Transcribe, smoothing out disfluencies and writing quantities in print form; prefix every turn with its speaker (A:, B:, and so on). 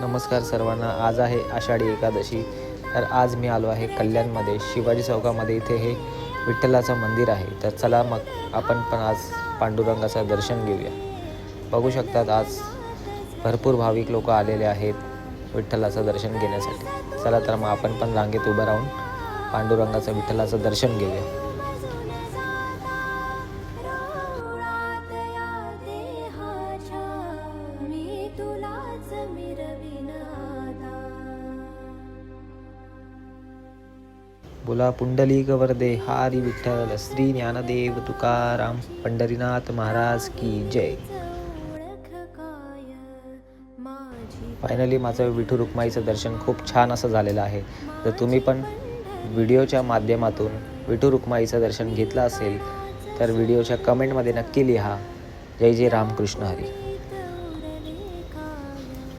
A: नमस्कार सर्वांना. आज आहे आषाढी एकादशी. तर आज मी आलो आहे कल्याणमध्ये शिवाजी चौकामध्ये. इथे हे विठ्ठलाचं मंदिर आहे. तर चला मग आपण पण आज पांडुरंगाचं दर्शन घेऊया. बघू शकतात आज भरपूर भाविक लोक आलेले आहेत विठ्ठलाचं दर्शन घेण्यासाठी. चला तर मग आपण पण रांगेत उभं राहून पांडुरंगाचं विठ्ठलाचं दर्शन घेऊया. बोला पुंडलिक वरदे हरी विठ्ठल श्री ज्ञानदेव तुकाराम पंढरीनाथ महाराज की जय. फायनली माझं विठू रुक्माईचं दर्शन खूप छान असं झालेलं आहे. तर तुम्ही पण व्हिडिओच्या माध्यमातून विठू रुक्माईचं दर्शन घेतलं असेल तर व्हिडिओच्या कमेंटमध्ये नक्की लिहा. जय जय रामकृष्ण हरी.